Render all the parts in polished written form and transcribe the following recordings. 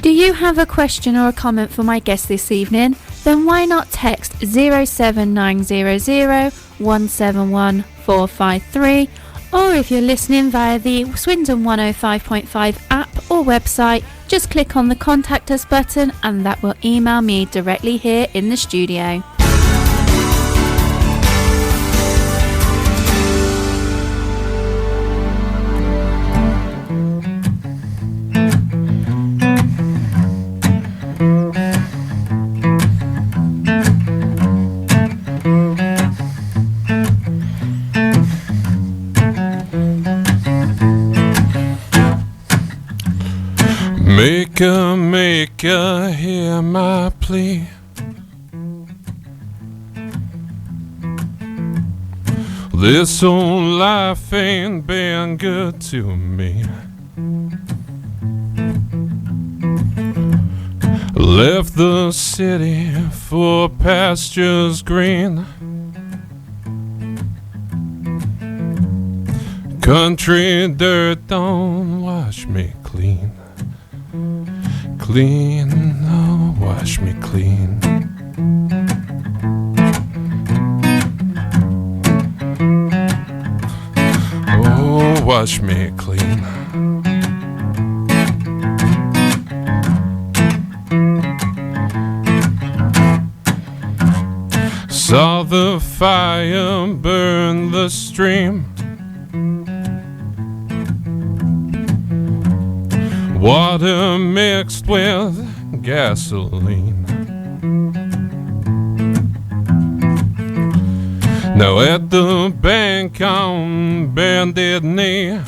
Do you have a question or a comment for my guest this evening? Then why not text 07900 171 453, or if you're listening via the Swindon 105.5 app or website, just click on the Contact Us button and that will email me directly here in the studio. Maker, hear my plea. This old life ain't been good to me. Left the city for pastures green. Country dirt don't wash me clean. Clean, oh, wash me clean. Oh, wash me clean. Saw the fire burn the stream. Water mixed with gasoline. Now at the bank on bended knee,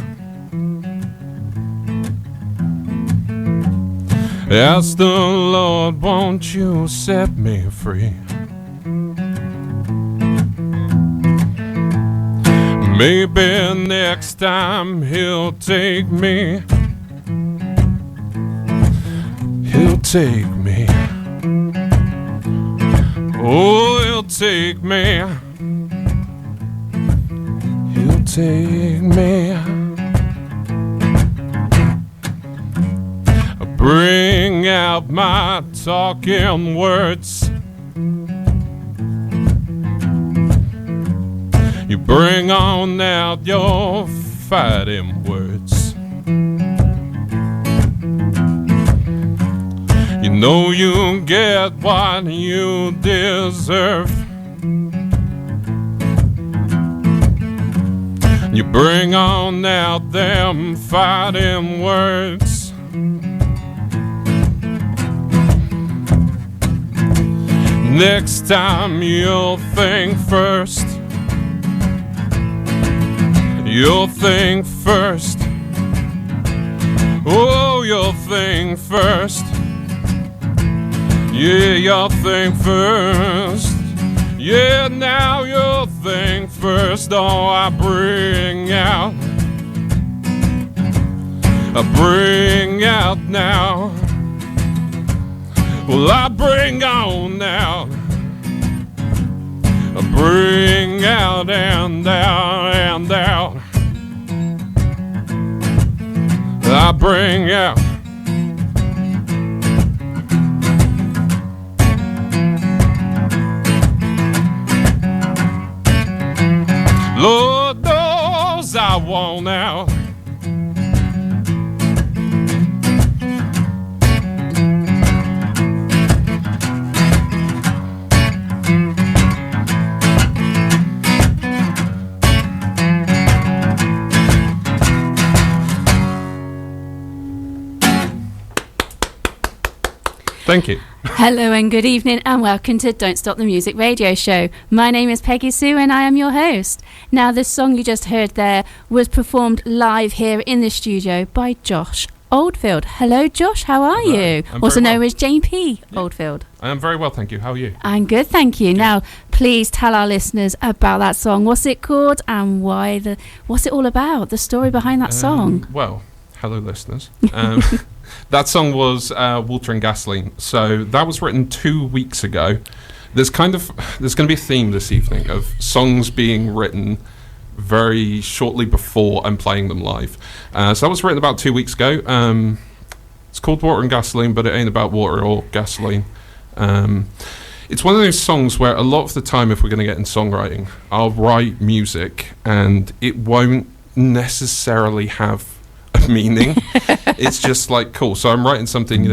ask the Lord, won't you set me free? Maybe next time he'll take me. He'll take me. Oh, he'll take me. He'll take me. Bring out my talking words. You bring on out your fighting words. You know you get what you deserve. You bring on out them fighting words. Next time you'll think first. You'll think first. Oh, you'll think first. Yeah, you'll think first. Yeah, now you'll think first. Oh, I bring out now. Well, I bring on now. I bring out and out and out. I bring out. Lord knows I want out. Thank you. Hello and good evening and welcome to Don't Stop the Music radio show. My name is Peggy-Sue and I am your host. Now, the song you just heard there was performed live here in the studio by Josh Oldfield. Hello Josh, how are you? Also known as JP Oldfield. I am very well, thank you. How are you? I'm good, thank you. Now, please tell our listeners about that song. What's it called and what's it all about? The story behind that song. Well, hello listeners. That song was Water and Gasoline. So that was written 2 weeks ago. There's going to be a theme this evening of songs being written very shortly before I'm playing them live. So that was written about 2 weeks ago. It's called Water and Gasoline, but it ain't about water or gasoline. It's one of those songs where a lot of the time, if we're going to get in songwriting, I'll write music and it won't necessarily have a meaning. It's just like, cool, so I'm writing something,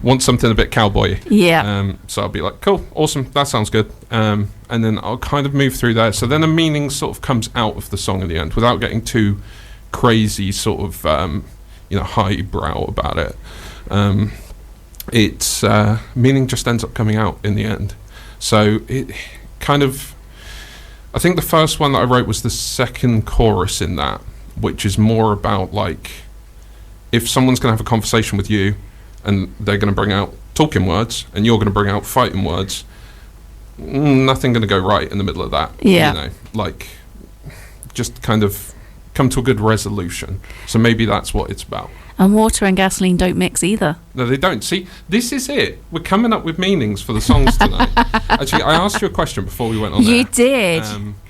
want something a bit cowboy. Yeah. So I'll be like, cool, awesome, that sounds good. And then I'll kind of move through that. So then a meaning sort of comes out of the song in the end without getting too crazy sort of, highbrow about it. It's meaning just ends up coming out in the end. So it kind of, I think the first one that I wrote was the second chorus in that, which is more about like, if someone's going to have a conversation with you and they're going to bring out talking words and you're going to bring out fighting words, nothing going to go right in the middle of that. Yeah. Just kind of come to a good resolution. So maybe that's what it's about. And water and gasoline don't mix either. No, they don't. See, this is it. We're coming up with meanings for the songs tonight. Actually, I asked you a question before we went on there. You did.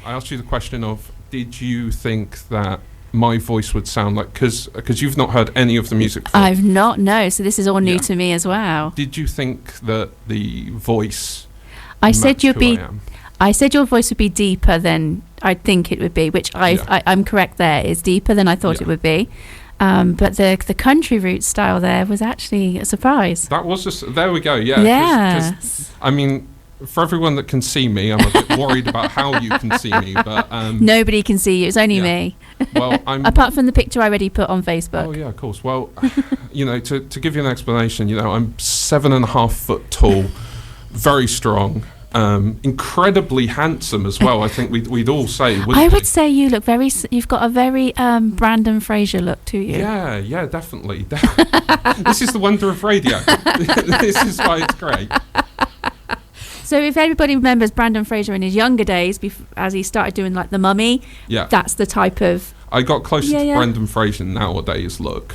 I asked you the question of, did you think that my voice would sound like, because you've not heard any of the music before. I've not, no. So this is all new to me as well. Did you think that the voice I said your voice would be deeper than I think it would be, which I'm correct there. It's deeper than I thought it would be. But the country route style there was actually a surprise. That was just, there we go, yeah. Yes. I mean, for everyone that can see me, I'm a bit worried about how you can see me, but... nobody can see you, it's only me. Well, apart from the picture I already put on Facebook. Oh, yeah, of course. Well, to give you an explanation, I'm 7.5 foot tall, very strong, incredibly handsome as well. I think we'd all say. I would say you look you've got a very Brandon Fraser look to you. Yeah, definitely. This is the wonder of radio. This is why it's great. So if everybody remembers Brandon Fraser in his younger days, as he started doing like The Mummy, that's the type of... I got closer to Brendan Fraser nowadays look.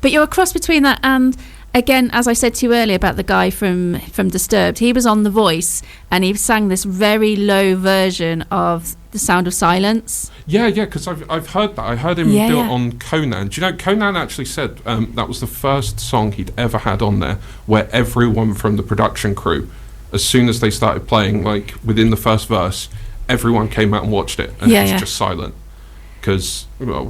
But you're a cross between that and, again, as I said to you earlier about the guy from Disturbed, he was on The Voice and he sang this very low version of The Sound of Silence. Yeah, because I've heard that. I heard him do it on Conan. Do you know, Conan actually said that was the first song he'd ever had on there where everyone from the production crew, as soon as they started playing, like within the first verse, everyone came out and watched it, and it was just silent. Because,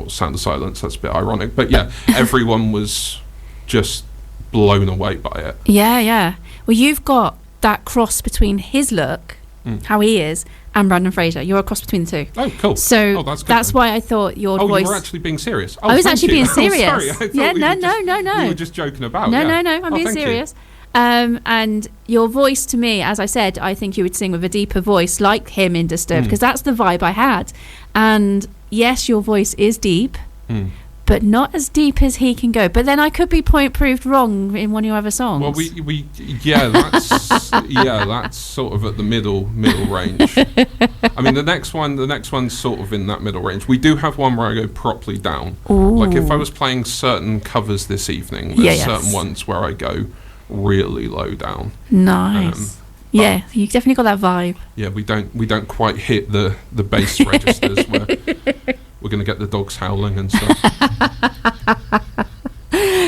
Sound of Silence, that's a bit ironic, but everyone was just blown away by it. Yeah. Well, you've got that cross between his look, how he is, and Brandon Fraser. You're a cross between the two. Oh, cool. So that's why I thought your voice... Oh, you were actually being serious. I was actually being serious. Oh, sorry. No. You were just joking about. No, I'm being serious. And your voice, to me, as I said, I think you would sing with a deeper voice like him in Disturbed, because that's the vibe I had. And yes, your voice is deep, but not as deep as he can go. But then I could be proved wrong in one of your other songs. Well, that's sort of at the middle range. I mean, the next one's sort of in that middle range. We do have one where I go properly down. Ooh. Like if I was playing certain covers this evening, there's certain ones where I go really low down. Nice. You definitely got that vibe. Yeah, we don't quite hit the bass registers where we're going to get the dogs howling and stuff.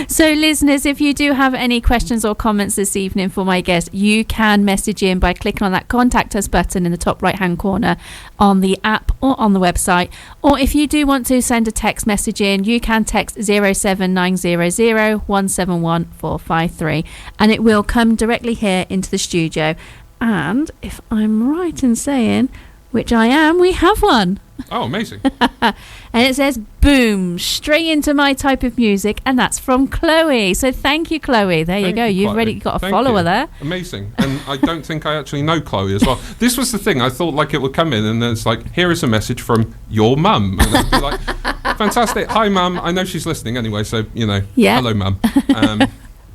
So listeners, if you do have any questions or comments this evening for my guest, you can message in by clicking on that contact us button in the top right hand corner on the app or on the website. Or if you do want to send a text message in, you can text 07900 171 453 and it will come directly here into the studio. And if I'm right in saying, which I am, we have one. Oh, amazing. And it says, boom, straight into my type of music, and that's from Chloe. So thank you, Chloe. There you go. You've already got a follower there. Amazing. And I don't think I actually know Chloe as well. This was the thing. I thought like it would come in and it's like, here is a message from your mum. And I'd be like, fantastic. Hi, mum. I know she's listening anyway, so, hello, mum.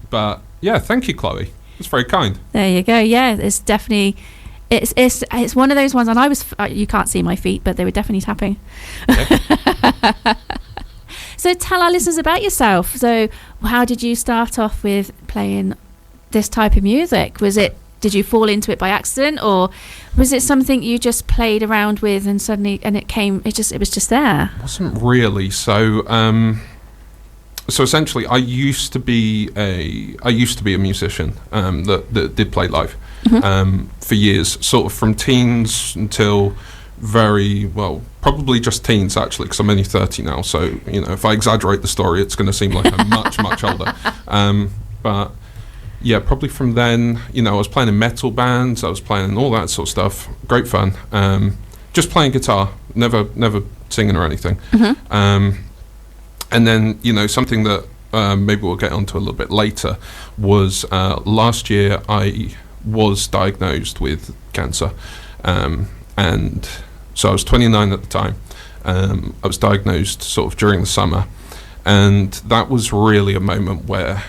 But, yeah, thank you, Chloe. It's very kind. There you go. Yeah, it's definitely... It's one of those ones, and I was you can't see my feet, but they were definitely tapping. Yeah. So tell our listeners about yourself. So how did you start off with playing this type of music? Was it did you fall into it by accident, or was it something you just played around with and suddenly it was just there? It wasn't really. So essentially, I used to be a musician that did play live for years, sort of from teens until probably just teens actually, because I'm only 30 now. So if I exaggerate the story, it's going to seem like I'm much older. But yeah, probably from then, I was playing in metal bands, I was playing all that sort of stuff. Great fun. Just playing guitar, never singing or anything. And then, something that maybe we'll get onto a little bit later was last year I was diagnosed with cancer. And so I was 29 at the time. I was diagnosed sort of during the summer. And that was really a moment where,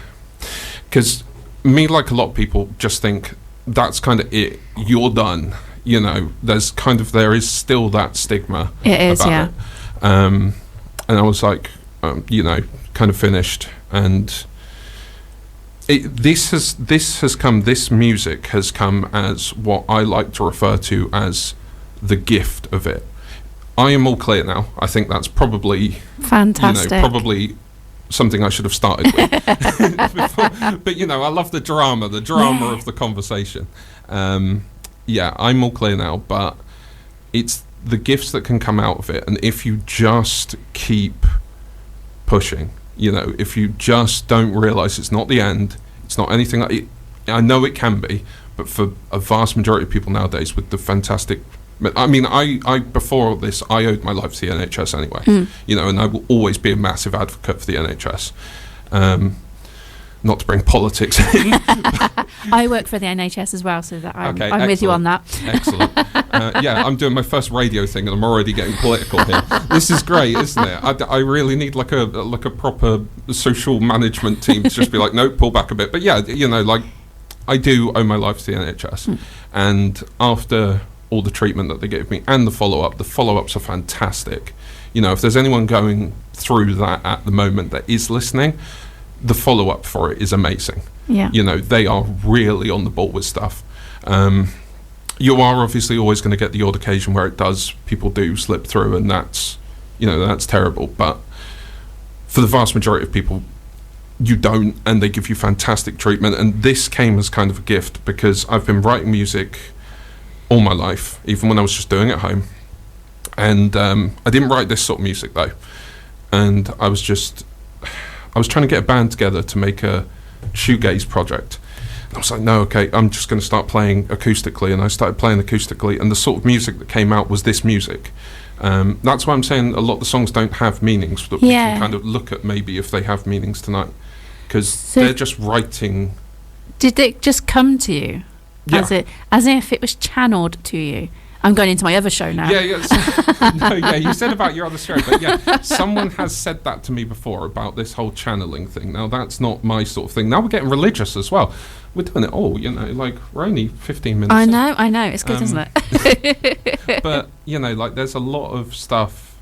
because me, like a lot of people, just think that's kind of it, you're done. There is still that stigma. It is, about yeah. it. And I was like, kind of finished. And this music has come as what I like to refer to as the gift of it. I am all clear now. I think that's probably fantastic. Probably something I should have started with. Before. But I love the drama of the conversation. I'm all clear now, but it's the gifts that can come out of it, and if you just keep pushing, if you just don't realize it's not the end, it's not anything like it. I know it can be, but for a vast majority of people nowadays with the fantastic, I before all this, I owed my life to the NHS anyway, and I will always be a massive advocate for the NHS. Not to bring politics in. I work for the NHS as well, so that I'm with you on that. Excellent. I'm doing my first radio thing, and I'm already getting political here. This is great, isn't it? I really need like a proper social management team to just be like, no, pull back a bit. But I do owe my life to the NHS, and after all the treatment that they gave me and the follow-ups are fantastic. If there's anyone going through that at the moment that is listening, the follow-up for it is amazing. Yeah. They are really on the ball with stuff. You are obviously always going to get the odd occasion where people do slip through, and that's terrible. But for the vast majority of people, you don't, and they give you fantastic treatment. And this came as kind of a gift, because I've been writing music all my life, even when I was just doing it at home. And I didn't write this sort of music though. And I was trying to get a band together to make a shoegaze project. And I was like, no, okay, I'm just going to start playing acoustically. And I started playing acoustically, and the sort of music that came out was this music. That's why I'm saying a lot of the songs don't have meanings, that we can kind of look at maybe if they have meanings tonight, because they're just writing. Did it just come to you? Yeah. As if it was channeled to you? I'm going into my other show now. You said about your other show, but someone has said that to me before about this whole channeling thing. Now, that's not my sort of thing. Now we're getting religious as well. We're doing it all, we're only 15 minutes. I know, it's good, isn't it? But, there's a lot of stuff.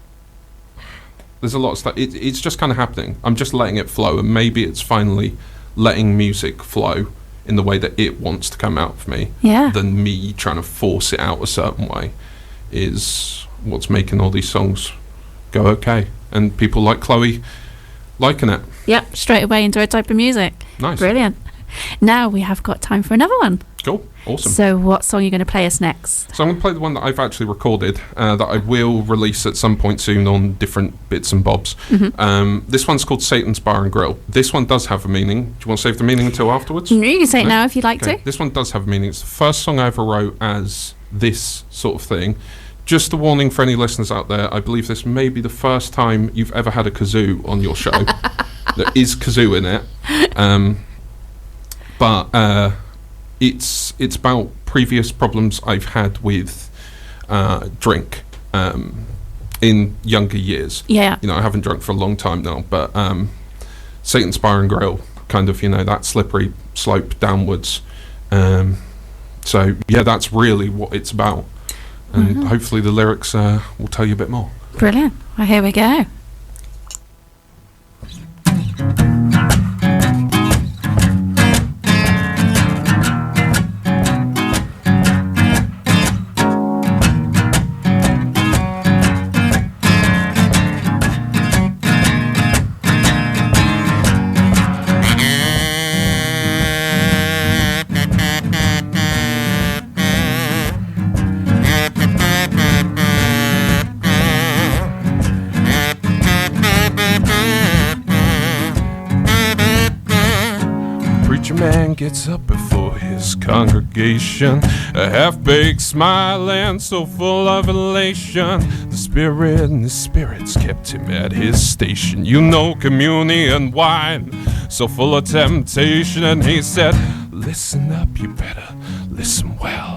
It's just kind of happening. I'm just letting it flow, and maybe it's finally letting music flow in the way that it wants to come out of me, than me trying to force it out a certain way, is what's making all these songs go okay. And people like Chloe liking it. Yep, straight away into a type of music. Nice. Brilliant. Now we have got time for another one. Cool. Awesome. So what song are you going to play us next? So I'm going to play the one that I've actually recorded, that I will release at some point soon on different bits and bobs. This one's called Satan's Bar and Grill. This one does have a meaning. Do you want to save the meaning until afterwards? You can say it now if you'd like to. This one does have a meaning. It's the first song I ever wrote as this sort of thing. Just a warning for any listeners out there, I believe this may be the first time you've ever had a kazoo on your show. There is kazoo in it. But it's about previous problems I've had with drink in younger years. Yeah. I haven't drunk for a long time now, but Satan's Bar and Grill, kind of, that slippery slope downwards. So, that's really what it's about. And hopefully the lyrics will tell you a bit more. Brilliant. Well, here we go. gets up before his congregation, a half-baked smile and so full of elation. The spirit and his spirits kept him at his station. You know, communion wine, so full of temptation. And he said, listen up, you better listen well.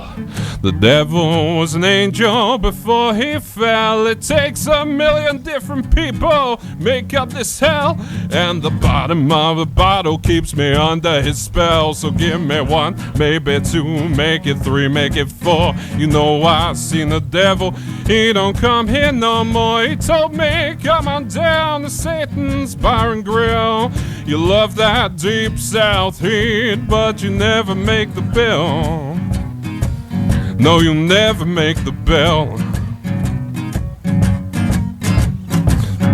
The devil was an angel before he fell. It takes 1 million different people make up this hell, and the bottom of a bottle keeps me under his spell. So give me 1, maybe 2, make it 3, make it 4. You know I seen the devil, he don't come here no more. He told me, come on down to Satan's Bar and Grill. You love that deep south heat, but you never make the bill. No, you'll never make the bill.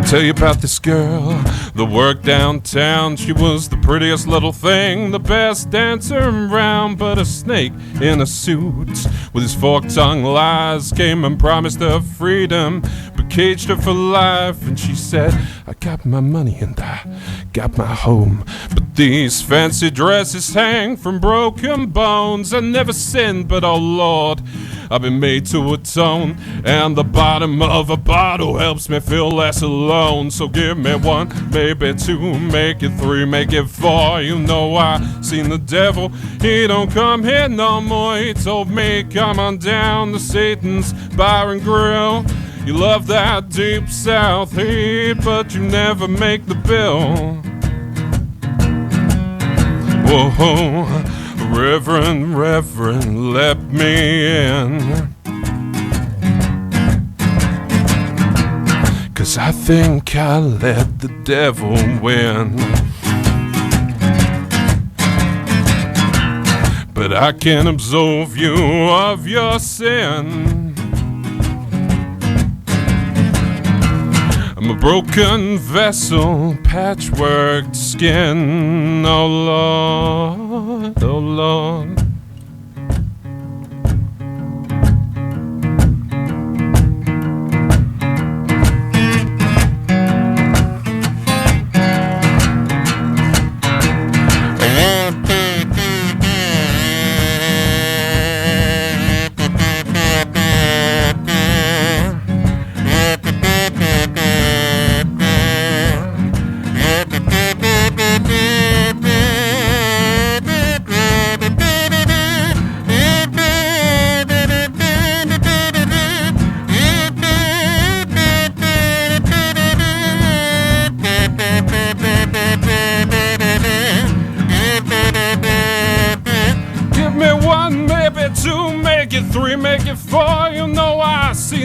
Tell you about this girl that worked downtown. She was the prettiest little thing, the best dancer around. But a snake in a suit with his forked-tongued lies came and promised her freedom, but caged her for life. And she said, I got my money and I got my home, but these fancy dresses hang from broken bones. I never sinned, but oh Lord, I've been made to atone, and the bottom of a bottle helps me feel less alone. So give me 1, maybe 2, make it 3, make it 4. You know I seen the devil, he don't come here no more. He told me, come on down to Satan's Bar and Grill. You love that deep south heat, but you never make the bill. Whoa, Reverend, let me in, 'cause I think I let the devil win. But I can't absolve you of your sin. I'm a broken vessel, patchworked skin. Oh Lord, oh Lord.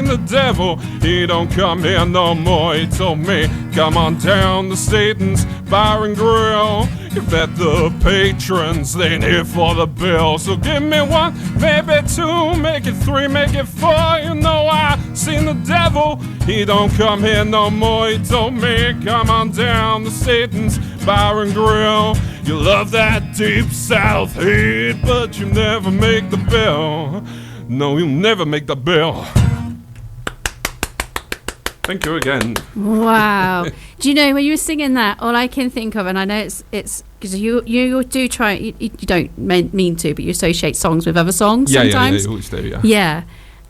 The devil, he don't come here no more. He told me, come on down to Satan's Bar and Grill. You bet the patrons, they ain't here for the bill. So give me 1, maybe 2, make it 3, make it 4. You know I seen the devil, he don't come here no more. He told me, come on down to Satan's Bar and Grill. You love that deep south heat, but you never make the bill. No, you'll never make the bill. Thank you again. Wow. Do you know, when you were singing that, all I can think of, and I know it's because you do try, you don't mean to, but you associate songs with other songs sometimes. Yeah, you always do, yeah. Yeah.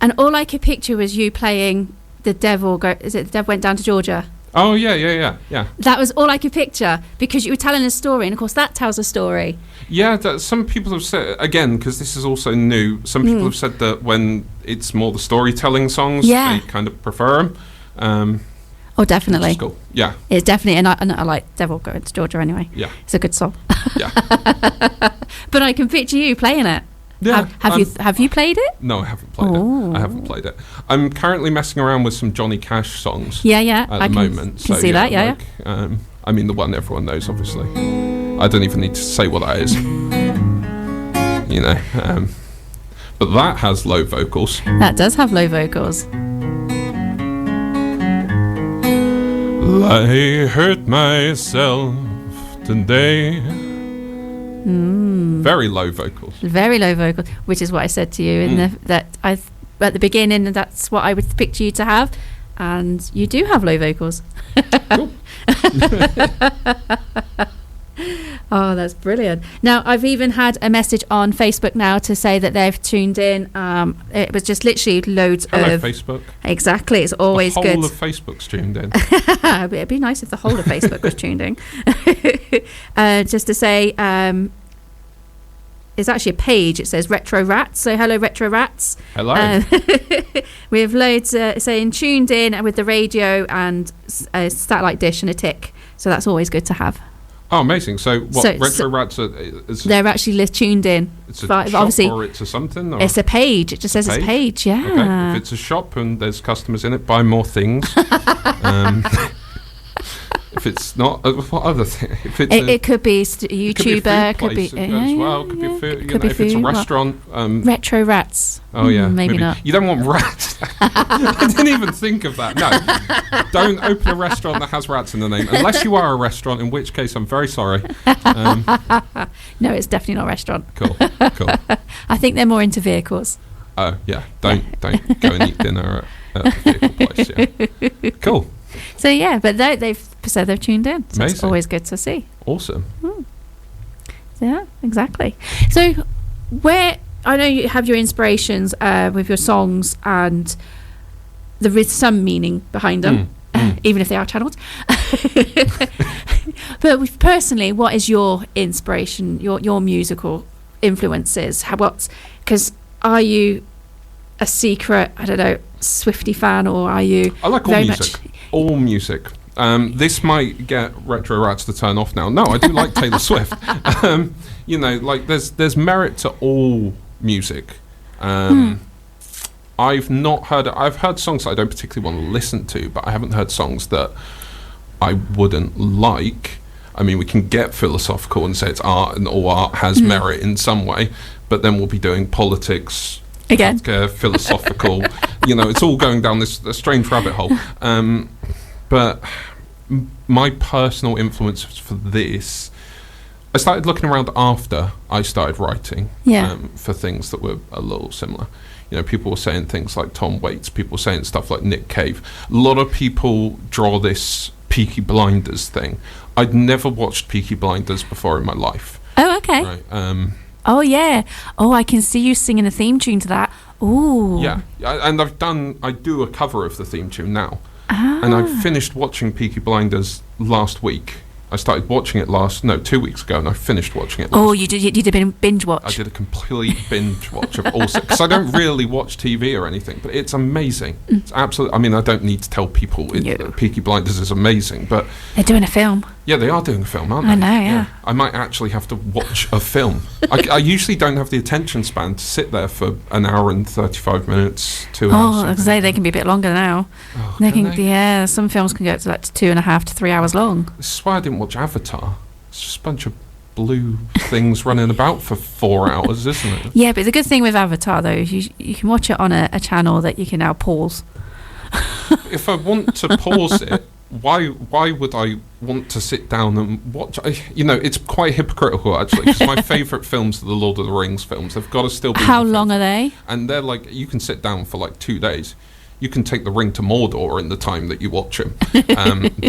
And all I could picture was you playing The Devil Went Down to Georgia? Oh, yeah. That was all I could picture, because you were telling a story, and of course that tells a story. Yeah, some people have said, again, because this is also new, some people have said that when it's more the storytelling songs, they kind of prefer them. Oh, definitely. Cool. Yeah, it's definitely, and I like Devil Going to Georgia anyway. Yeah, it's a good song. Yeah. But I can picture you playing it. Yeah. Have you played it? No, I haven't played it. I haven't played it. I'm currently messing around with some Johnny Cash songs. Yeah. At the moment. Can see that. Yeah. I mean, the one everyone knows, obviously. I don't even need to say what that is. You know. But that has low vocals. That does have low vocals. I hurt myself today. Very low vocals. Very low vocals, which is what I said to you at the beginning, and that's what I would picture you to have. And you do have low vocals. Cool. Oh, that's brilliant. Now, I've even had a message on Facebook now to say that they've tuned in. It was just literally loads Hello, of... Facebook. Exactly. It's always the good. whole of Facebook's tuned in. It'd be nice if the whole of Facebook was tuned in. Just to say... it's actually a page. It says Retro Rats. So hello, Retro Rats. Hello. We have loads saying tuned in with the radio and a satellite dish and a tick. So that's always good to have. Oh, amazing. So what, Retro Rats they're actually tuned in. It's a shop obviously, or it's a something? Or? It's a page. It just says it's a page, yeah. Okay. If it's a shop and there's customers in it, buy more things. If it's not, what other thing? If it's it could be YouTuber, could be as well. Could be food. You know, if it's a restaurant, Retro Rats. Oh yeah, maybe not. You don't want rats. I didn't even think of that. No, don't open a restaurant that has rats in the name, unless you are a restaurant. In which case, I'm very sorry. No, it's definitely not a restaurant. Cool. I think they're more into vehicles. Oh yeah, don't go and eat dinner at a vehicle place. Yeah, cool. So yeah, but they've said they've tuned in. So amazing. It's always good to see. Awesome. Yeah, exactly. So where I know you have your inspirations with your songs, and there is some meaning behind them, even if they are channeled. But personally, what is your inspiration? Your musical influences? Because are you a secret, I don't know, Swiftie fan, or are you? I like all music. All music. This might get Retro Rats to turn off now. No, I do like Taylor Swift. You know, like there's merit to all music. I've heard songs that I don't particularly want to listen to, but I haven't heard songs that I wouldn't like. I mean, we can get philosophical and say it's art, and all art has merit in some way, but then we'll be doing politics again, philosophical. You know, it's all going down this strange rabbit hole. But my personal influence for this, I started looking around after I started writing for things that were a little similar. You know, people were saying things like Tom Waits, people were saying stuff like Nick Cave. A lot of people draw this Peaky Blinders thing. I'd never watched Peaky Blinders before in my life. Oh, okay. Right. Oh, yeah. Oh, I can see you singing a theme tune to that. Ooh. Yeah, and I do a cover of the theme tune now. And I finished watching Peaky Blinders last week. I started watching it 2 weeks ago, and I finished watching it last you did a binge watch. I did a complete binge watch of all six, because I don't really watch TV or anything, but it's amazing. It's absolutely, I mean, I don't need to tell people Peaky Blinders is amazing, but... They're doing a film. Yeah, they are doing a film, aren't they? I know, yeah. I might actually have to watch a film. I usually don't have the attention span to sit there for an hour and 35 minutes, 2 hours. Oh, I was say they can be a bit longer now. Oh, they can can, yeah, some films can go to like 2.5 to 3 hours long. This is why I didn't watch Avatar. It's just a bunch of blue things running about for 4 hours, isn't it? Yeah, but the good thing with Avatar, though, is you can watch it on a channel that you can now pause. If I want to pause it, why would I want to sit down and watch? You know, it's quite hypocritical, actually, because my favourite films are the Lord of the Rings films. They've got to still be... How long are they? And they're like, you can sit down for like 2 days. You can take the Ring to Mordor in the time that you watch them.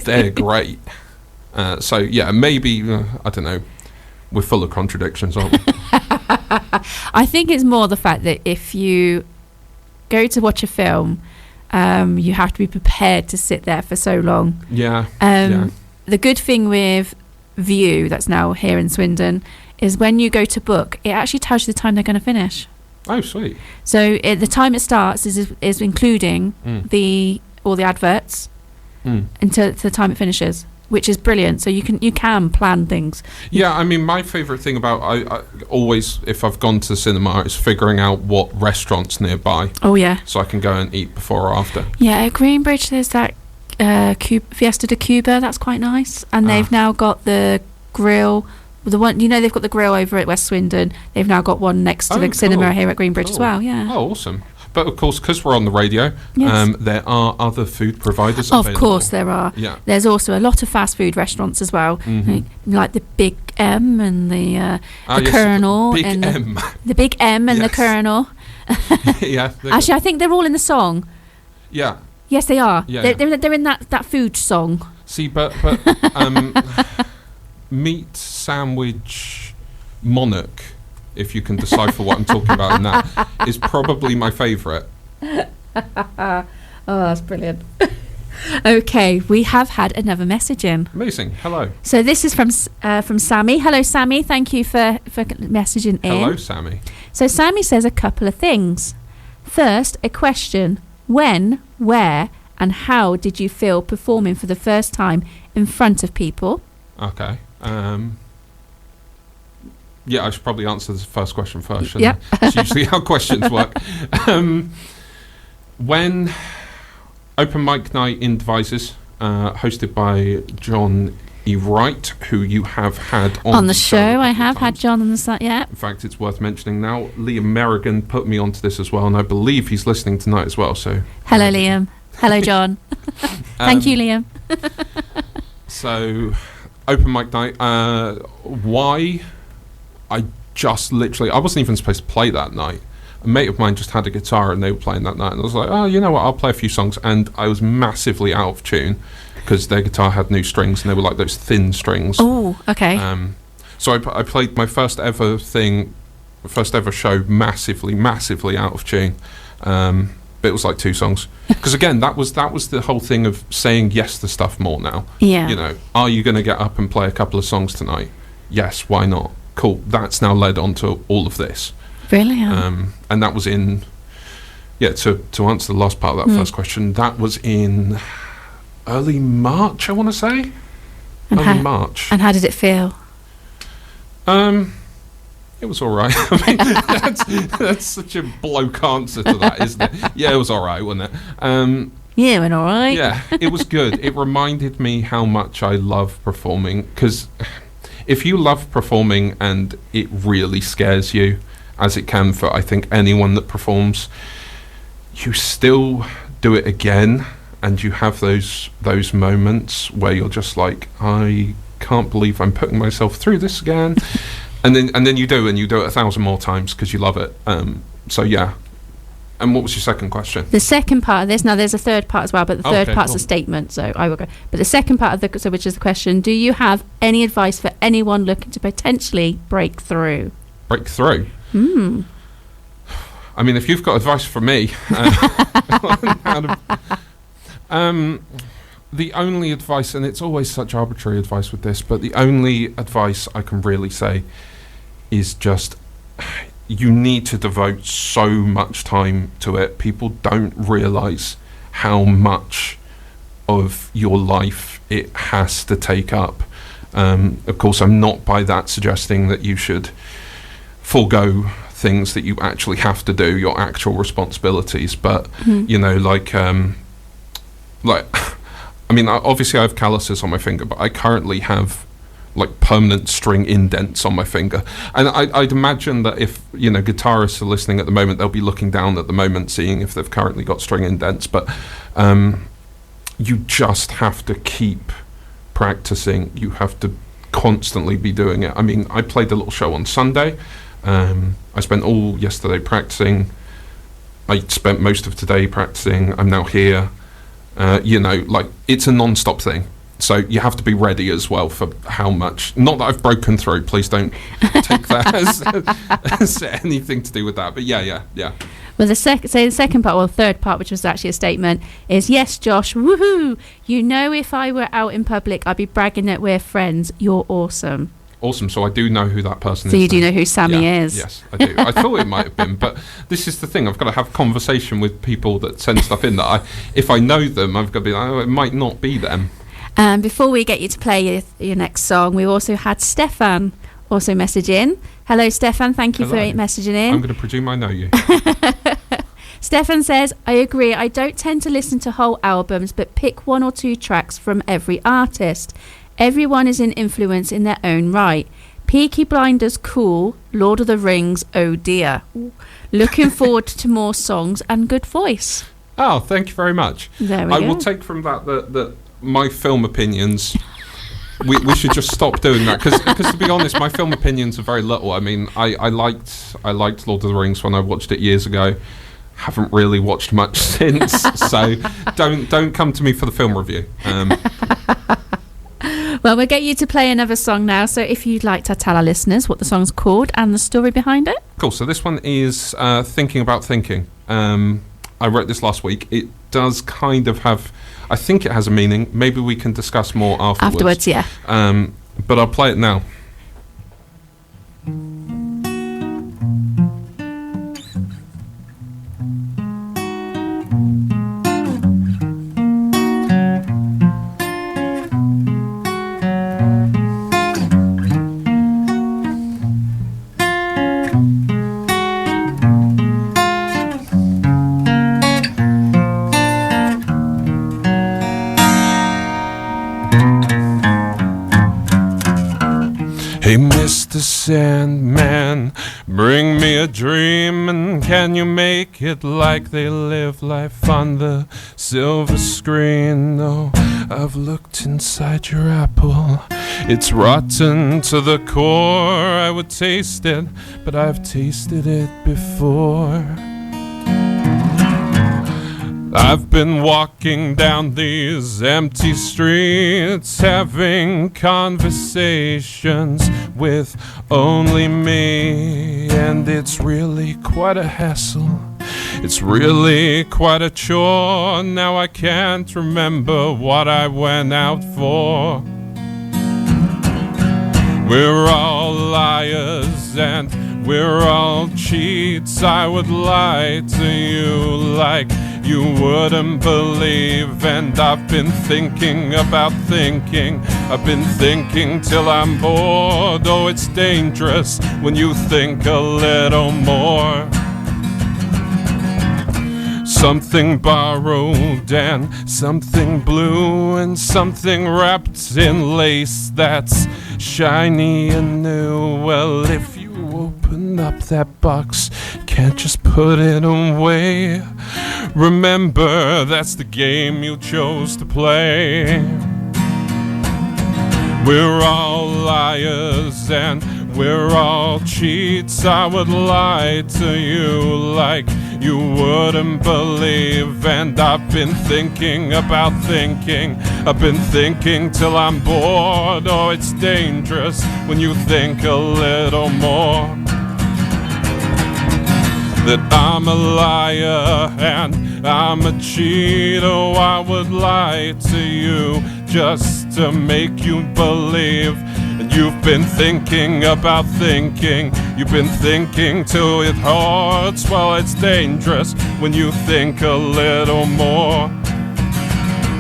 They're great. So, yeah, maybe, I don't know, we're full of contradictions, aren't we? I think it's more the fact that if you go to watch a film... you have to be prepared to sit there for so long. Yeah. The good thing with View, that's now here in Swindon, is when you go to book, it actually tells you the time they're going to finish. Oh, sweet. So the time it starts is including all the adverts until the time it finishes, which is brilliant. So you can plan things. Yeah, I mean, my favourite thing about I always, if I've gone to the cinema, is figuring out what restaurants nearby. Oh yeah. So I can go and eat before or after. Yeah, at Greenbridge there's that Fiesta de Cuba. That's quite nice, and they've now got the grill. The one, you know, they've got the grill over at West Swindon. They've now got one next to the cinema here at Greenbridge as well. Yeah. Oh, awesome. But of course, because we're on the radio, there are other food providers available. Of course there are. Yeah. There's also a lot of fast food restaurants as well, like the Big M and the Colonel. The Big M. The Big M and the Colonel. Yeah. Actually, I think they're all in the song. Yeah. Yes, they are. Yeah, they're in that food song. See, but meat sandwich monarch, if you can decipher what I'm talking about in that, is probably my favourite. Oh, that's brilliant. Okay, we have had another message in. Amazing. Hello. So this is from Sammy. Hello, Sammy. Thank you for messaging in. Hello, Sammy. So Sammy says a couple of things. First, a question. When, where, and how did you feel performing for the first time in front of people? Okay. Yeah, I should probably answer the first question first, shouldn't I? It's usually how questions work. When open mic night in Devices, hosted by John E. Wright, who you have had on the show. I have had John on the site, yeah. In fact, it's worth mentioning now. Liam Merrigan put me onto this as well, and I believe he's listening tonight as well. So, hello, Liam. Hello, John. Thank you, Liam. So, open mic night. Why? I wasn't even supposed to play that night. A mate of mine just had a guitar and they were playing that night, and I was like, oh, you know what, I'll play a few songs. And I was massively out of tune because their guitar had new strings and they were like those thin strings. Oh, okay. So I played my first ever show massively out of tune. But it was like 2 songs. Because again, that was the whole thing of saying yes to stuff more now. Yeah. You know, are you going to get up and play a couple of songs tonight? Yes, why not? Cool. That's now led on to all of this. Brilliant. And that was in, to answer the last part of that first question, that was in early March, I want to say. March. And how did it feel? It was all right. I mean, that's such a bloke answer to that, isn't it? Yeah, it was all right, wasn't it? Yeah, it went all right. Yeah, it was good. It reminded me how much I love performing, because if you love performing and it really scares you, as it can for, I think, anyone that performs, you still do it again, and you have those moments where you're just like, I can't believe I'm putting myself through this again. and then you do it 1,000 more times because you love it. So yeah. And what was your second question? The second part of this, now there's a third part as well, but the third part's a statement, so I will go. But the second part of which is the question, do you have any advice for anyone looking to potentially break through? Break through? I mean, if you've got advice for me, the only advice, and it's always such arbitrary advice with this, but the only advice I can really say is just, you need to devote so much time to it. People don't realise how much of your life it has to take up. Of course, I'm not by that suggesting that you should forego things that you actually have to do, your actual responsibilities, but you know, like I mean, obviously I have calluses on my finger, but I currently have like permanent string indents on my finger, and I'd imagine that if, you know, guitarists are listening at the moment, they'll be looking down at the moment, seeing if they've currently got string indents. But you just have to keep practicing. You have to constantly be doing it. I mean, I played a little show on Sunday. I spent all yesterday practicing. I spent most of today practicing. I'm now here. You know, like, it's a non-stop thing. So you have to be ready as well for how much. Not that I've broken through. Please don't take that as anything to do with that. But yeah. Well, the second part, or third part, which was actually a statement, is, yes, Josh, woohoo! You know, if I were out in public, I'd be bragging that we're friends. You're awesome. Awesome. So I do know who that person is. So you do know who Sammy is? Yes, I do. I thought it might have been, but this is the thing. I've got to have conversation with people that send stuff in that if I know them, I've got to be like, oh, it might not be them. Before we get you to play your next song, we also had Stefan also message in. Hello, Stefan. Thank you for messaging in. I'm going to presume I know you. Stefan says, I agree. I don't tend to listen to whole albums, but pick 1 or 2 tracks from every artist. Everyone is an influence in their own right. Peaky Blinders, cool. Lord of the Rings, oh dear. Looking forward to more songs and good voice. Oh, thank you very much. There we go. I will take from that my film opinions, we should just stop doing that, because to be honest, my film opinions are very little. I mean, I liked Lord of the Rings when I watched it years ago. Haven't really watched much since, so don't come to me for the film review. Well, we'll get you to play another song now. So if you'd like to tell our listeners what the song's called and the story behind it. Cool. So this one is Thinking About Thinking. I wrote this last week. It does kind of have, I think it has a meaning. Maybe we can discuss more afterwards. Afterwards, yeah. But I'll play it now. Hey, Mr. Sandman, bring me a dream, and can you make it like they live life on the silver screen? Oh, I've looked inside your apple. It's rotten to the core. I would taste it, but I've tasted it before. I've been walking down these empty streets, having conversations with only me, and it's really quite a hassle. It's really quite a chore. Now I can't remember what I went out for. We're all liars and we're all cheats. I would lie to you like you wouldn't believe, and I've been thinking about thinking. I've been thinking till I'm bored. Oh, it's dangerous when you think a little more. Something borrowed and something blue and something wrapped in lace that's shiny and new. Well, if you open up that box, can't just put it away. Remember, that's the game you chose to play. We're all liars and we're all cheats. I would lie to you like you wouldn't believe, and I've been thinking about thinking. I've been thinking till I'm bored. Oh, it's dangerous when you think a little more. That I'm a liar and I'm a cheat. Oh, I would lie to you just to make you believe. And you've been thinking about thinking. You've been thinking till it hurts. Well, it's dangerous when you think a little more.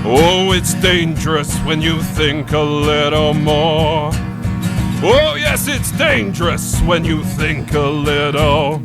Oh, it's dangerous when you think a little more. Oh, yes, it's dangerous when you think a little.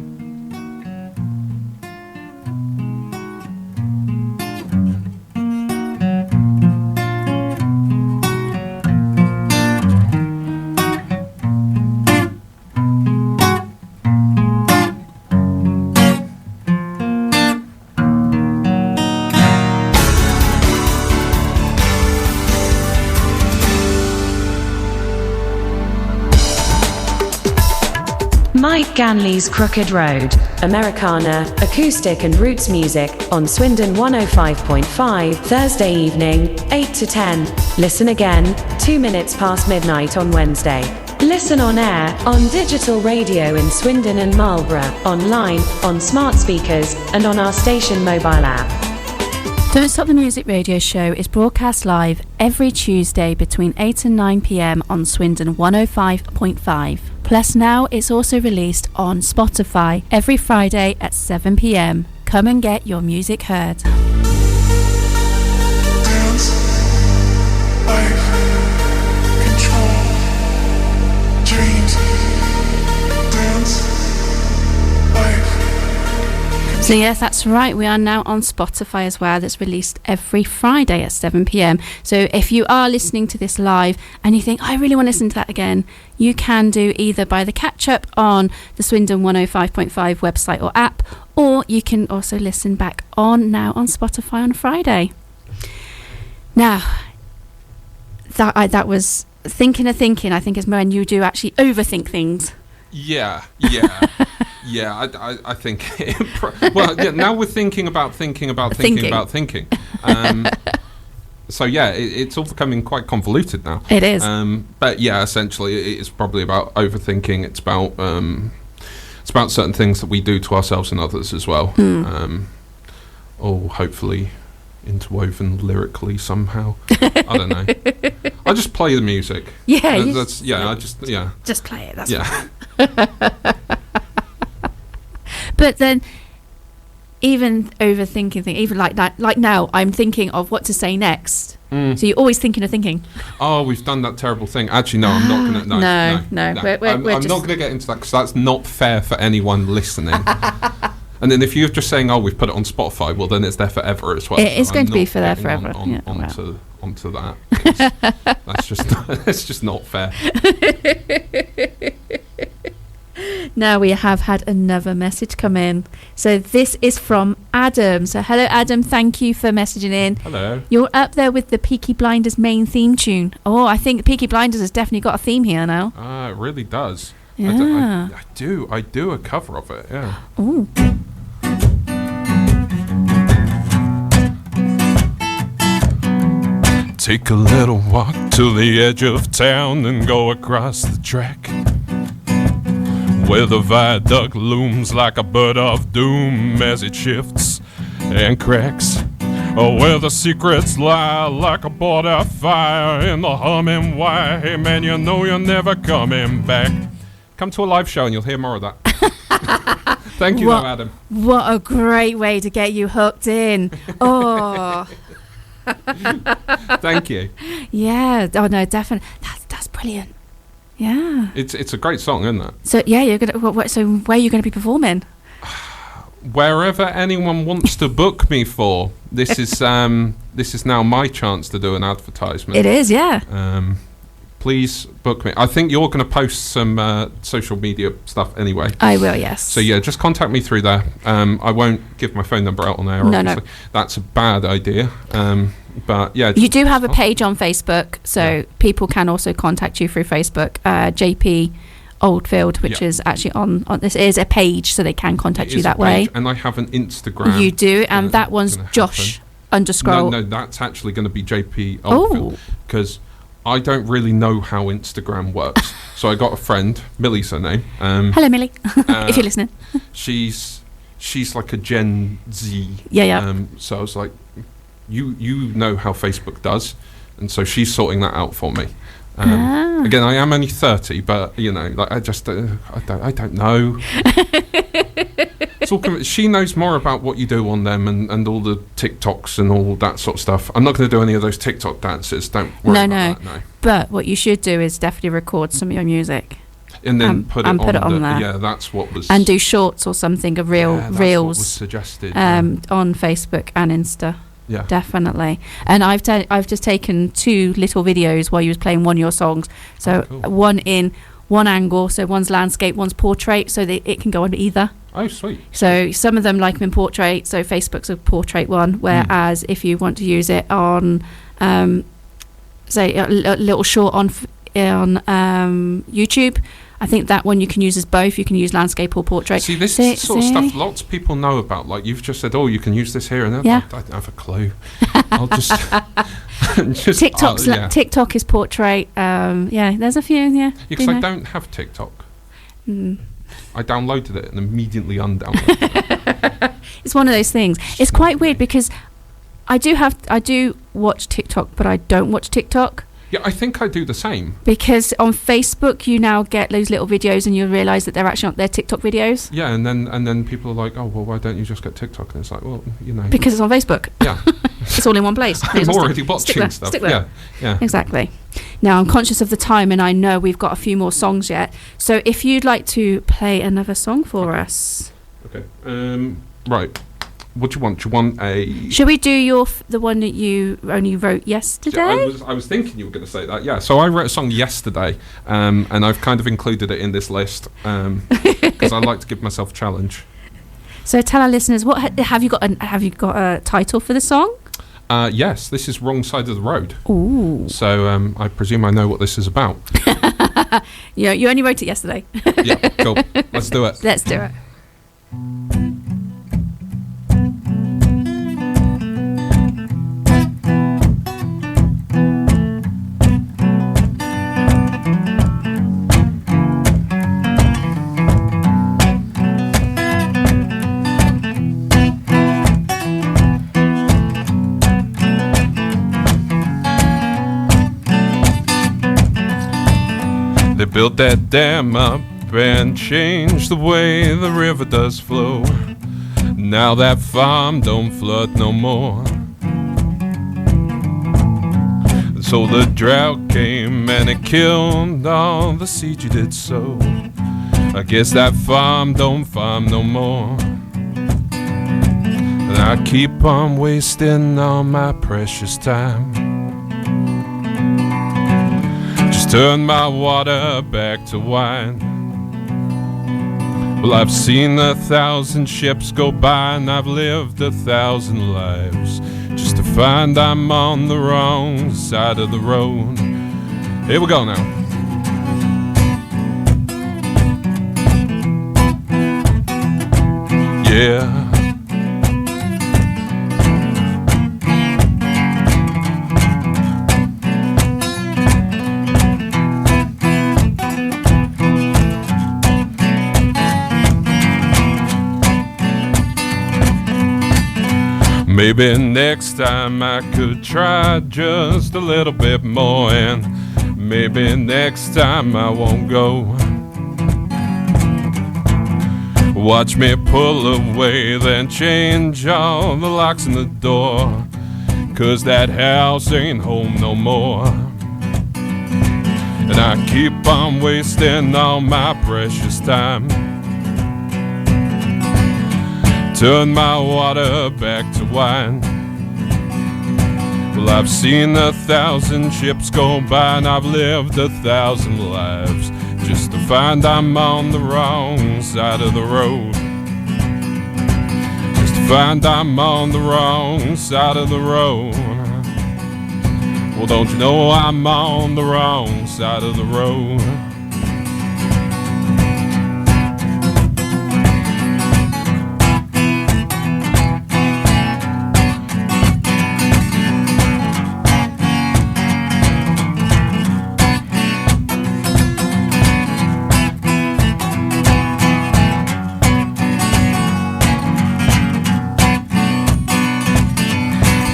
Mike Ganley's Crooked Road, Americana, acoustic and roots music on Swindon 105.5, Thursday evening, 8 to 10. Listen again, 2 minutes past midnight on Wednesday. Listen on air, on digital radio in Swindon and Marlborough, online, on smart speakers, and on our station mobile app. Don't Stop the Music radio show is broadcast live every Tuesday between 8 and 9 p.m. on Swindon 105.5. Plus now it's also released on Spotify every Friday at 7 p.m. Come and get your music heard. Dance, life, control, dreams. Dance, life. So yes, that's right. We are now on Spotify as well. That's released every Friday at 7 p.m. So if you are listening to this live and you think, I really want to listen to that again, you can do either by the catch-up on the Swindon 105.5 website or app, or you can also listen back on Spotify on Friday. Now, that was thinking of thinking, I think, is when you do actually overthink things. Yeah. I think. Well, yeah. Now we're thinking about thinking. So yeah, it's all becoming quite convoluted now. It is. But yeah, essentially, it's probably about overthinking. It's about certain things that we do to ourselves and others as well. Or hopefully interwoven lyrically somehow. I don't know. I just play the music. Yeah. Just play it. That's But then, even overthinking things, even like that, like now, I'm thinking of what to say next. So you're always thinking of thinking. Oh, we've done that terrible thing. Actually, no, I'm not going to. No. I'm not going to get into that because that's not fair for anyone listening. And then if you're just saying, "Oh, we've put it on Spotify," well, then it's there forever as well. It's going to be for there forever. Onto that. That's just not fair. Now we have had another message come in. So this is from Adam. So hello, Adam. Thank you for messaging in. Hello. You're up there with the Peaky Blinders main theme tune. Oh, I think Peaky Blinders has definitely got a theme here now. It really does. Yeah. I do a cover of it. Yeah. Ooh. Take a little walk to the edge of town and go across the track, where the viaduct looms like a bird of doom as it shifts and cracks, or where the secrets lie like a border fire in the humming wire. Hey man, you know you're never coming back. Come to a live show and you'll hear more of that. Thank you, Adam. What a great way to get you hooked in. Oh. Thank you. Yeah. Oh no, definitely. That's brilliant. Yeah. It's a great song, isn't it? So yeah, you're gonna. So where are you going to be performing? Wherever anyone wants to book me for. This is now my chance to do an advertisement. It is, yeah. Please book me. I think you're going to post some social media stuff anyway. I will, yes. So yeah, just contact me through there. I won't give my phone number out on air. No. That's a bad idea. But yeah, you do have a page on Facebook, so people can also contact you through Facebook. JP Oldfield, which is actually on this is a page, so they can contact you that way. And I have an Instagram. You do, and that one's Josh _. No, that's actually going to be JP Oldfield because I don't really know how Instagram works. So I got a friend, Millie's her name. Hello, Millie, if you're listening. She's like a Gen Z. Yeah. So I was like, you know how Facebook does, and so she's sorting that out for me. Again, I am only 30, but you know, like I don't know. She knows more about what you do on them and all the TikToks and all that sort of stuff. I'm not going to do any of those TikTok dances. Don't worry about that. No. But what you should do is definitely record some of your music. And then put it on there. Yeah, that's what was. And do shorts or something of reels. What was suggested. On Facebook and Insta. Yeah, definitely. And I've just taken 2 little videos while you was playing one of your songs. So one in one angle, so one's landscape, one's portrait, so that it can go on either. Oh, sweet. So some of them like them in portrait. So Facebook's a portrait one, whereas if you want to use it on, say a little short on YouTube. I think that one you can use as both. You can use landscape or portrait. See, this sort of stuff lots of people know about. Like you've just said, oh, you can use this here and there. Yeah. I don't have a clue. I'll just TikTok is portrait. There's a few. Yeah. Because I don't have TikTok. I downloaded it and immediately undownloaded it. It's one of those things. It's quite weird because I do watch TikTok, but I don't watch TikTok. Yeah, I think I do the same. Because on Facebook, you now get those little videos, and you realise that they're actually not their TikTok videos. Yeah, and then people are like, oh, well, why don't you just get TikTok? And it's like, well, you know, because it's on Facebook. Yeah, it's all in one place. I'm already watching stuff. Stick there. Yeah, exactly. Now I'm conscious of the time, and I know we've got a few more songs yet. So if you'd like to play another song for us, okay. Right. What do you want? Do you want a... Should we do the one that you only wrote yesterday? I was thinking you were going to say that, yeah. So I wrote a song yesterday, and I've kind of included it in this list because I like to give myself a challenge. So tell our listeners, have you got a title for the song? Yes, this is Wrong Side of the Road. Ooh. So I presume I know what this is about. Yeah, you only wrote it yesterday. Yeah, cool. Let's do it. Let's do it. They built that dam up and changed the way the river does flow. Now that farm don't flood no more. So the drought came and it killed all the seed you did sow. I guess that farm don't farm no more. And I keep on wasting all my precious time. Just turn my water back to wine. Well, I've seen 1,000 ships go by and I've lived 1,000 lives just to find I'm on the wrong side of the road. Here we go now. Yeah. Maybe next time I could try just a little bit more, and maybe next time I won't go. Watch me pull away, then change all the locks in the door, 'cause that house ain't home no more. And I keep on wasting all my precious time. Turn my water back to wine. Well, I've seen 1,000 ships go by and I've lived 1,000 lives just to find I'm on the wrong side of the road. Just to find I'm on the wrong side of the road. Well, don't you know I'm on the wrong side of the road?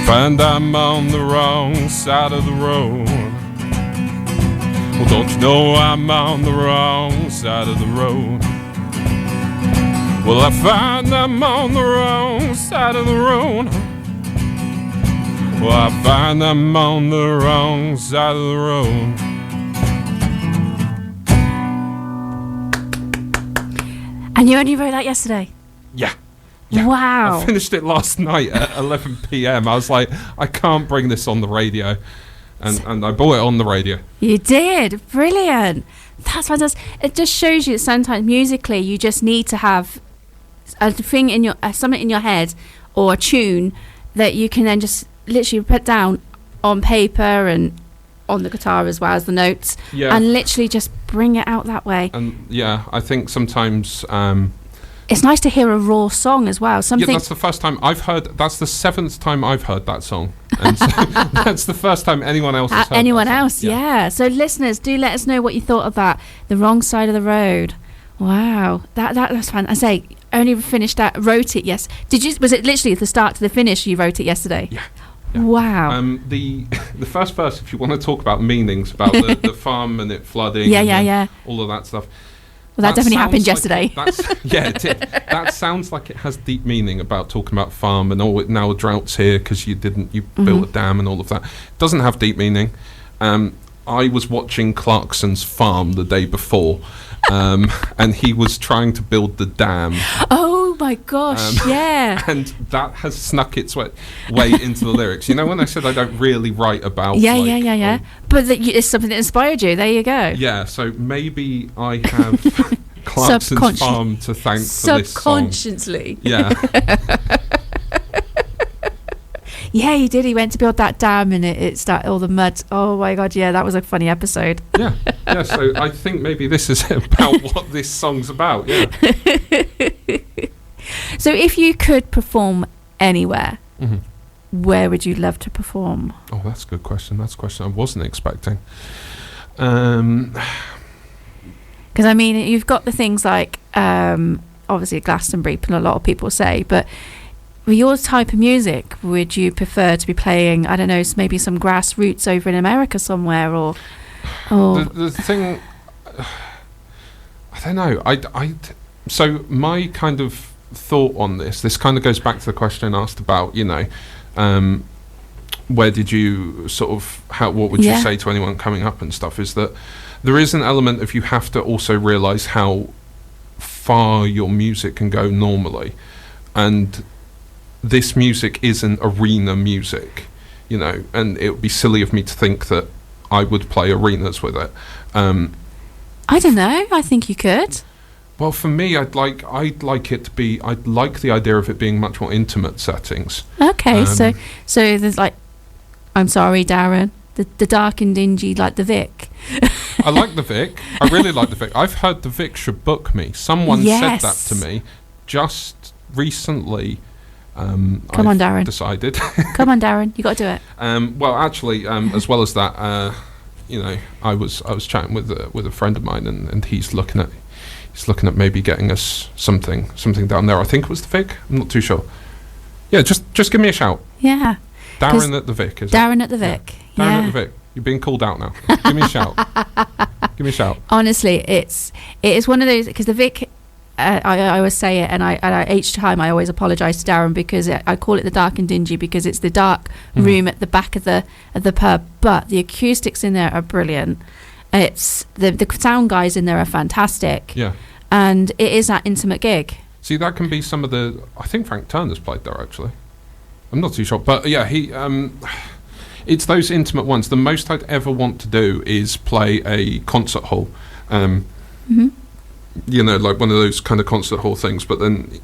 Find I'm on the wrong side of the road. Well, don't you know I'm on the wrong side of the road? Well, I find I'm on the wrong side of the road. Well, I find I'm on the wrong side of the road. And you only wrote that yesterday? Yeah. Yeah, wow. I finished it last night at 11 p.m. I was like, I can't bring this on the radio. And I bought it on the radio. You did? Brilliant. That's fantastic. It just shows you that sometimes musically you just need to have a thing in your, something in your head or a tune that you can then just literally put down on paper and on the guitar as well as the notes. Yeah. And literally just bring it out that way. And yeah, I think sometimes... it's nice to hear a raw song as well. Yeah, that's the first time I've heard. That's the 7th time I've heard that song, and so that's the first time anyone else has heard anyone that song. else. Yeah. So listeners, do let us know what you thought of that. The Wrong Side of the Road. Wow, that's fun. I say only finished that. Wrote it. Yes. Did you? Was it literally the start to the finish? You wrote it yesterday. Yeah. Wow. The first verse, if you want to talk about meanings about the farm and it flooding. Yeah. All of that stuff. Well, that definitely happened like yesterday. Yeah, it did. That sounds like it has deep meaning about talking about farm and now a drought's here because you built a dam and all of that. It doesn't have deep meaning. I was watching Clarkson's Farm the day before, and he was trying to build the dam. Oh my gosh, yeah. And that has snuck its way into the lyrics. You know, when I said I don't really write about... Yeah. But it's something that inspired you. There you go. Yeah, so maybe I have Clarkson's Farm to thank for this song. Subconsciously. Yeah. Yeah, he did. He went to build that dam and it started all the mud. Oh my God, yeah, that was a funny episode. Yeah, so I think maybe this is about what this song's about, yeah. So if you could perform anywhere, where would you love to perform? Oh, that's a good question. That's a question I wasn't expecting. Because, I mean, you've got the things like, obviously Glastonbury, a lot of people say, but with your type of music, would you prefer to be playing, I don't know, maybe some grassroots over in America somewhere, or the thing don't know. So my kind of thought on this kind of goes back to the question asked about, where did you sort of, what would you say to anyone coming up and stuff, is that there is an element of you have to also realise how far your music can go normally. And this music isn't arena music, and it would be silly of me to think that I would play arenas with it. I don't know. I think you could. Well, for me, I'd like the idea of it being much more intimate settings. Okay, so there's like, I'm sorry, Darren, the dark and dingy, like the Vic. I like the Vic. I really like the Vic. I've heard the Vic should book me. Someone said that to me just recently. Come on, Darren. Decided. Come on, Darren. You got to do it. Well, actually, as well as that, I was chatting with a friend of mine, and he's looking at maybe getting us something down there. I think it was the Vic. I'm not too sure. Yeah, just give me a shout. Yeah. Darren at the Vic, is it? Darren at the Vic. Yeah. Darren at the Vic. You're being called out now. Give me a shout. Give me a shout. Honestly, it is one of those, because the Vic, I always say it, and I each time I always apologise to Darren, because I call it the dark and dingy because it's the dark room at the back of the pub, but the acoustics in there are brilliant. It's the sound guys in there are fantastic. Yeah. And it is that intimate gig. See, that can be some of the. I think Frank Turner's played there actually. I'm not too sure, but yeah, he. It's those intimate ones. The most I'd ever want to do is play a concert hall. Like one of those kind of concert hall things, but then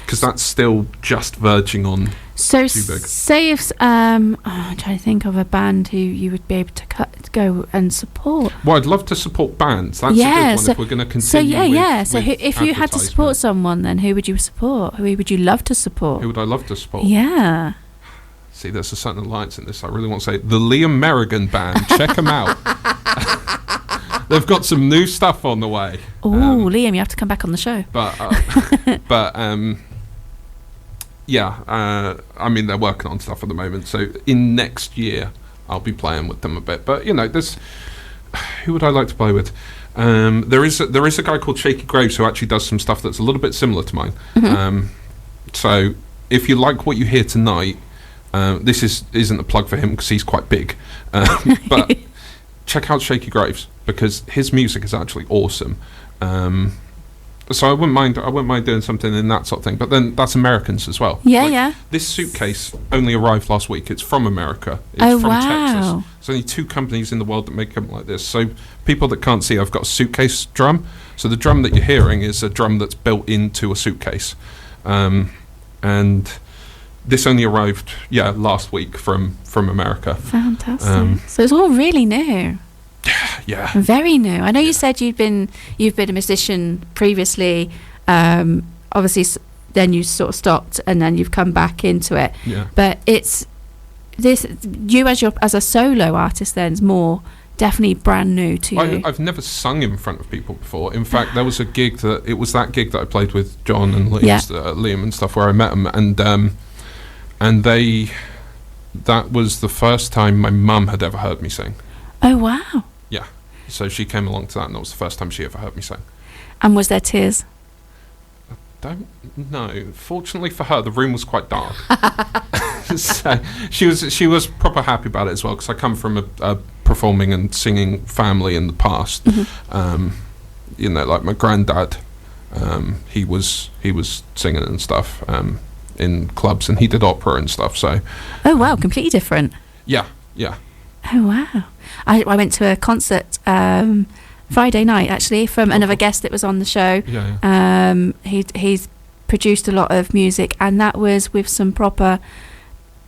because that's still just verging on so too big. Say if I'm trying to think of a band who you would be able to go and support. Well, I'd love to support bands. That's a good one. So, if we're going to continue. So if you had to support someone, then who would you support? Who would you love to support? Who would I love to support? Yeah. See, there's a certain alliance in this. I really want to say the Liam Merrigan Band. Check them out. They've got some new stuff on the way. Oh, Liam, you have to come back on the show. I mean, they're working on stuff at the moment. So in next year, I'll be playing with them a bit. But there's who would I like to play with? There is a guy called Shaky Graves who actually does some stuff that's a little bit similar to mine. So if you like what you hear tonight, this isn't a plug for him because he's quite big, but check out Shaky Graves because his music is actually awesome. So I wouldn't mind doing something in that sort of thing. But then that's Americans as well. Yeah. This suitcase only arrived last week. It's from America. It's from Texas. There's only 2 companies in the world that make them like this. So people that can't see, I've got a suitcase drum. So the drum that you're hearing is a drum that's built into a suitcase. And this only arrived, last week from America. Fantastic. So it's all really new. Yeah. Very new. I know you said you've been a musician previously. Obviously, then you sort of stopped, and then you've come back into it. Yeah. But it's this you as a solo artist. Then is more definitely brand new to you. I've never sung in front of people before. In fact, there was a gig that gig that I played with John and Liam and stuff where I met them, and that was the first time my mum had ever heard me sing. Oh wow. Yeah. So she came along to that, and that was the first time she ever heard me sing. And was there tears? I don't know. Fortunately for her, the room was quite dark. So she was proper happy about it as well, because I come from a performing and singing family in the past. Like my granddad, he was singing and stuff in clubs, and he did opera and stuff. So. Oh wow, completely different. Yeah. Oh wow. I went to a concert Friday night actually from another guest that was on the show. He's produced a lot of music, and that was with some proper,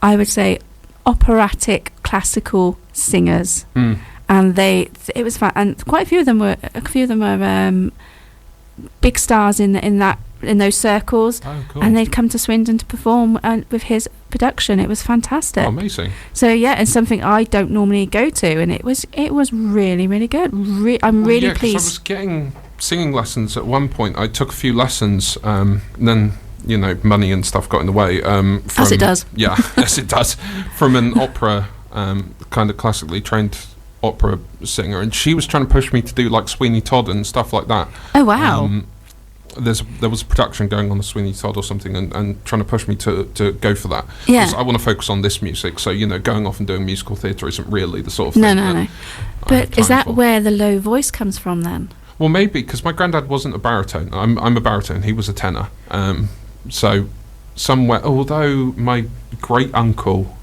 I would say, operatic classical singers. And it was fun, and quite a few of them were big stars in those circles. Oh, cool. And they'd come to Swindon to perform with his production. It was fantastic. Oh, amazing. So it's something I don't normally go to, and it was really, really good. I'm really pleased. I was getting singing lessons at one point. I took a few lessons, and then money and stuff got in the way. As it does. Yeah, as it does. From an opera, kind of classically trained opera singer, and she was trying to push me to do like Sweeney Todd and stuff like that. Oh wow. There was a production going on the Sweeney Todd or something, and trying to push me to go for that. Yeah. 'Cause I want to focus on this music, so going off and doing musical theatre isn't really the sort of thing. No. But is that where the low voice comes from then? Well, maybe because my granddad wasn't a baritone. I'm a baritone. He was a tenor. So somewhere, although my great uncle,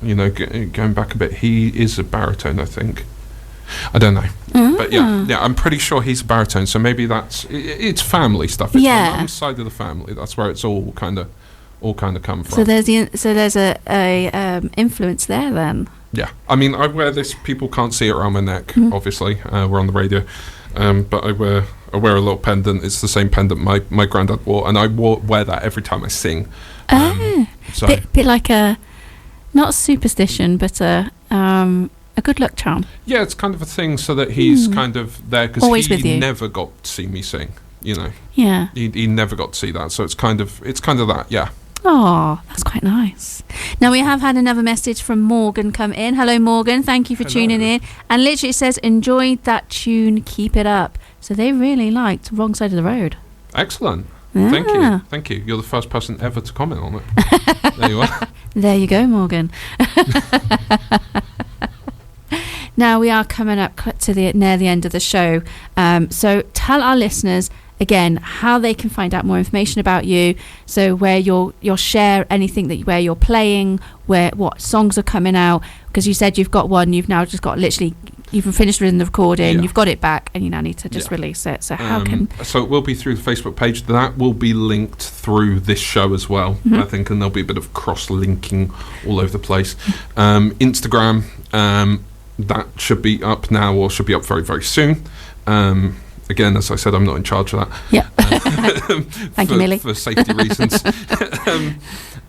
going back a bit, he is a baritone, I think. I don't know. But yeah, I'm pretty sure he's a baritone. So maybe it's family stuff. It's my mum's side of the family. That's where it's all kind of come from. So there's a influence there then. Yeah, I mean, I wear this. People can't see it around my neck. Obviously, we're on the radio, but I wear a little pendant. It's the same pendant my granddad wore, and I wear that every time I sing. Bit like a not a superstition, but a good luck charm. Yeah, it's kind of a thing, so that he's kind of there because he never got to see me sing. Yeah, he never got to see that, so it's kind of that. Yeah. Oh, that's quite nice. Now we have had another message from Morgan come in. Hello, Morgan. Thank you for tuning in. And literally it says, enjoyed that tune, keep it up. So they really liked Wrong Side of the Road. Excellent. Yeah. Thank you. You're the first person ever to comment on it. There you are. There you go, Morgan. Now we are coming up to near the end of the show. So tell our listeners again how they can find out more information about you, so where you'll share anything where you're playing, what songs are coming out, because you said you've got one, you've now just got you've finished with the recording, you've got it back, and you now need to just release it. So so it will be through the Facebook page. That will be linked through this show as well, I think, and there'll be a bit of cross-linking all over the place. Instagram, that should be up now, or should be up very, very soon. Again, as I said, I'm not in charge of that. Yeah. Thank you, Millie. For safety reasons.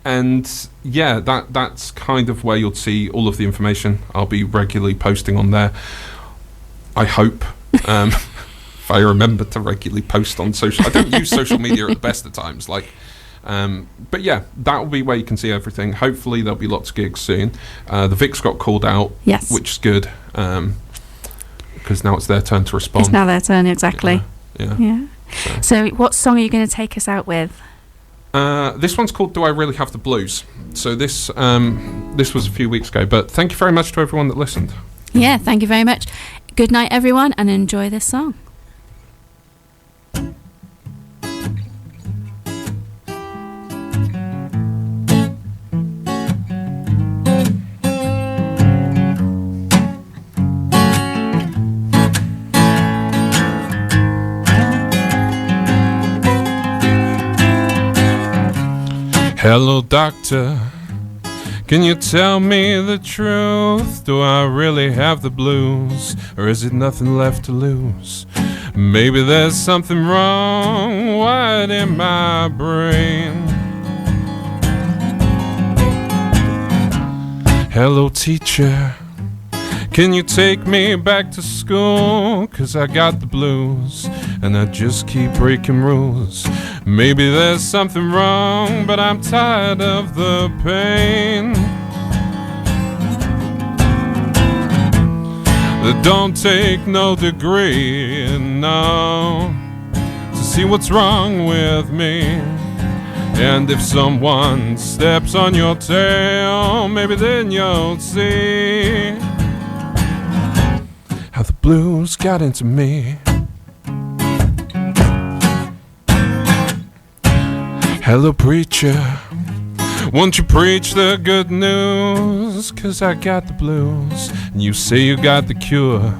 And yeah, that's kind of where you'll see all of the information. I'll be regularly posting on there. I hope. If I remember to regularly post on social. I don't use social media at the best of times. But yeah, that will be where you can see everything. Hopefully there'll be lots of gigs soon. The Vics got called out, which is good. Because now it's their turn to respond. It's now their turn, exactly. Yeah. So what song are you going to take us out with? This one's called Do I Really Have the Blues? So this was a few weeks ago, but thank you very much to everyone that listened. Yeah, thank you very much. Good night, everyone, and enjoy this song. Hello, doctor, can you tell me the truth? Do I really have the blues, or is it nothing left to lose? Maybe there's something wrong, what in my brain? Hello, teacher, can you take me back to school? 'Cause I got the blues, and I just keep breaking rules. Maybe there's something wrong, but I'm tired of the pain. That don't take no degree, no, to see what's wrong with me. And if someone steps on your tail, maybe then you'll see how the blues got into me. Hello, preacher, won't you preach the good news? 'Cause I got the blues, and you say you got the cure,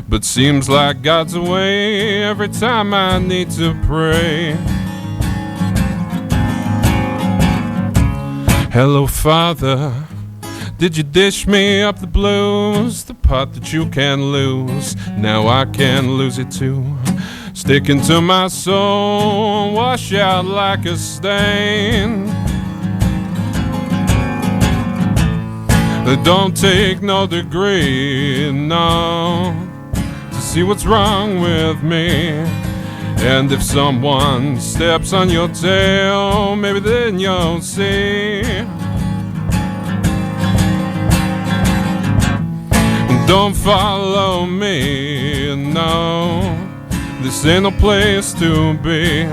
but seems like God's away every time I need to pray. Hello, Father, did you dish me up the blues? The part that you can lose, now I can lose it too. Sticking to my soul, wash out like a stain. That don't take no degree, no, to see what's wrong with me. And if someone steps on your tail, maybe then you'll see. Don't follow me, no, this ain't no place to be,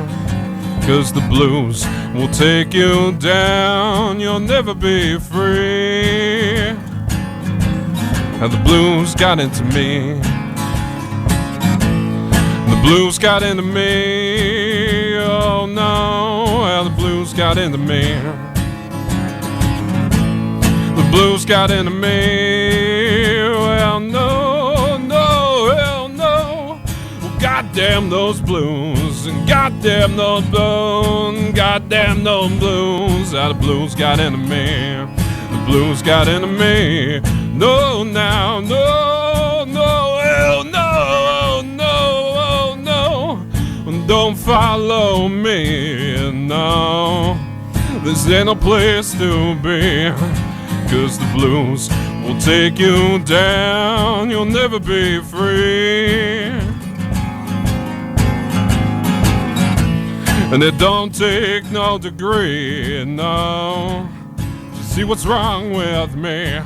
'cause the blues will take you down, you'll never be free. And the blues got into me, the blues got into me, oh no, how the blues got into me. The blues got into me, well no, no, hell no. Well, goddamn those blues, and goddamn those blues, goddamn those blues. How the blues got into me, the blues got into me. No, now, no, no, hell no, no, oh no. Don't follow me, no, this ain't no place to be, 'cause the blues will take you down, you'll never be free. And it don't take no degree, no, to see what's wrong with me,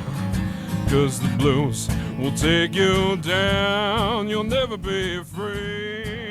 'cause the blues will take you down, you'll never be free.